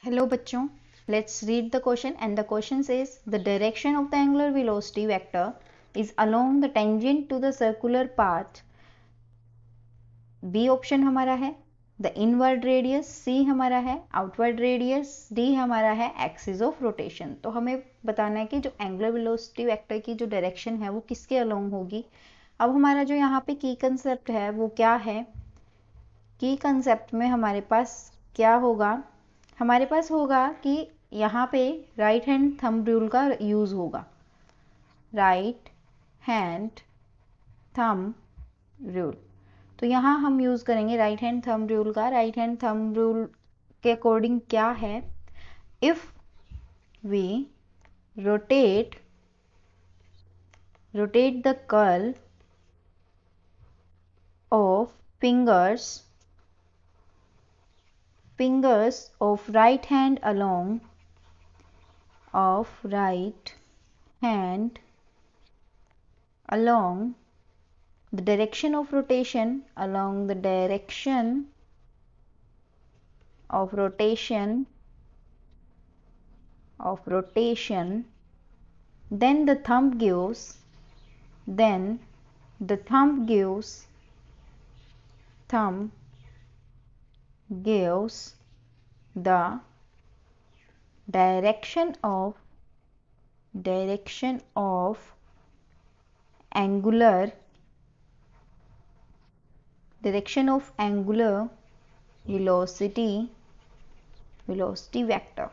Hello बच्चों, let's read the question and the question says the direction of the angular velocity vector is along the tangent to the circular path. B option हमारा है the inward radius, C हमारा है outward radius, D हमारा है axis of rotation। तो हमें बताना है कि जो angular velocity vector की जो डायरेक्शन है वो किसके along होगी। अब हमारा जो यहाँ पे की कंसेप्ट है वो क्या है, की कंसेप्ट में हमारे पास क्या होगा, हमारे पास होगा कि यहाँ पे राइट हैंड थंब रूल का यूज़ होगा। राइट हैंड थंब रूल, तो यहाँ हम यूज़ करेंगे राइट हैंड थंब रूल का। राइट हैंड थंब रूल के अकॉर्डिंग क्या है, if we rotate the curl of fingers of right hand along the direction of rotation then the thumb gives the direction of angular velocity vector.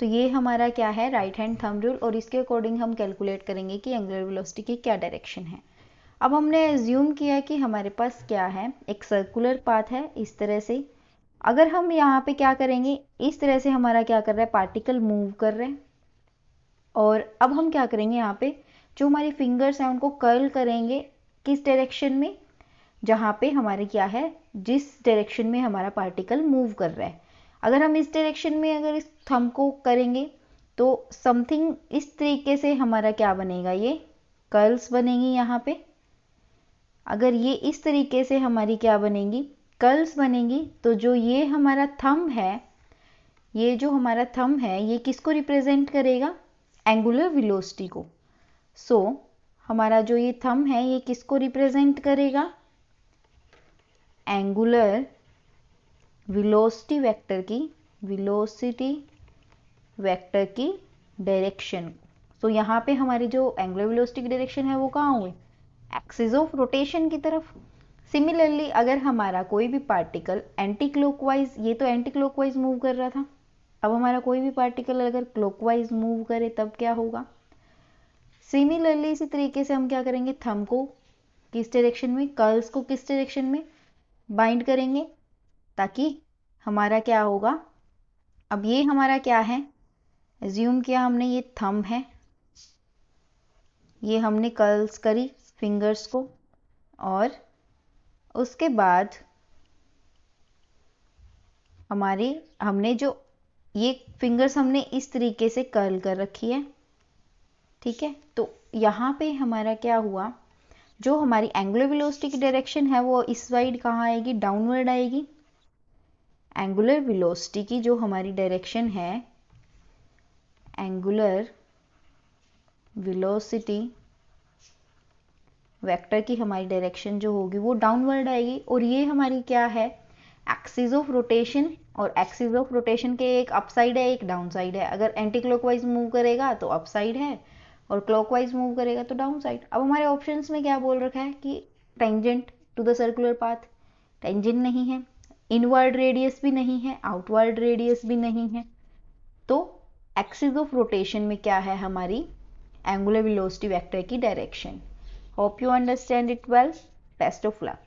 तो ये हमारा क्या है, right hand thumb rule, और इसके अकॉर्डिंग हम कैलकुलेट करेंगे कि एंगुलर वेलोसिटी की क्या डायरेक्शन है। अब हमने एज्यूम किया कि हमारे पास क्या है, एक सर्कुलर पाथ है इस तरह से। अगर हम यहाँ पे क्या करेंगे, इस तरह से हमारा क्या कर रहा है, पार्टिकल मूव कर रहे हैं, और अब हम क्या करेंगे, यहाँ पे जो हमारी फिंगर्स हैं उनको कर्ल करेंगे किस डायरेक्शन में, जहाँ पे हमारे क्या है, जिस डायरेक्शन में हमारा पार्टिकल मूव कर रहा है। अगर हम इस डायरेक्शन में अगर इस थंब को करेंगे तो समथिंग इस तरीके से हमारा क्या बनेगा, ये कर्ल्स बनेंगी यहाँ पे। अगर ये इस तरीके से हमारी क्या बनेंगी, कर्ल्स बनेंगी, तो जो ये हमारा थंब है, ये जो हमारा थंब है ये किसको रिप्रेजेंट करेगा, एंगुलर वेलोसिटी को। सो हमारा जो ये थंब है ये किसको रिप्रेजेंट करेगा, एंगुलर वेलोसिटी वेक्टर की डायरेक्शन। सो यहाँ पे हमारी जो एंगुलर वेलोसिटी की डायरेक्शन है वो कहाँ हुई, एक्सिस ऑफ रोटेशन की तरफ। सिमिलरली अगर हमारा कोई भी पार्टिकल एंटी क्लॉकवाइज, ये तो एंटी क्लॉकवाइज मूव कर रहा था, अब हमारा कोई भी पार्टिकल अगर क्लॉकवाइज मूव करे तब क्या होगा। सिमिलरली इसी तरीके से हम क्या करेंगे, थंब को किस डायरेक्शन में, कर्ल्स को किस डायरेक्शन में बाइंड करेंगे, ताकि हमारा क्या होगा। अब ये हमारा क्या है, एज्यूम किया हमने ये थंब है, ये हमने कर्ल्स करी फिंगर्स को, और उसके बाद हमने जो ये फिंगर्स हमने इस तरीके से कर्ल कर रखी है, ठीक है। तो यहाँ पे हमारा क्या हुआ, जो हमारी एंगुलर वेलोसिटी की डायरेक्शन है वो इस साइड कहाँ आएगी, डाउनवर्ड आएगी। एंगुलर वेलोसिटी की जो हमारी डायरेक्शन है, एंगुलर वेलोसिटी वेक्टर की हमारी डायरेक्शन जो होगी वो डाउनवर्ड आएगी, और ये हमारी क्या है, एक्सिस ऑफ रोटेशन। और एक्सिस ऑफ रोटेशन के एक अप साइड है एक डाउन साइड है। अगर एंटी क्लॉकवाइज मूव करेगा तो अप साइड है, और क्लॉकवाइज मूव करेगा तो डाउन साइड। अब हमारे ऑप्शंस में क्या बोल रखा है कि tangent to the circular path, tangent नहीं है, इनवर्ड रेडियस भी नहीं है, आउटवर्ड रेडियस भी नहीं है। तो एक्सिस ऑफ रोटेशन में क्या है, हमारी एंगुलर वेलोसिटी वेक्टर की direction. Hope you understand it well, best of luck.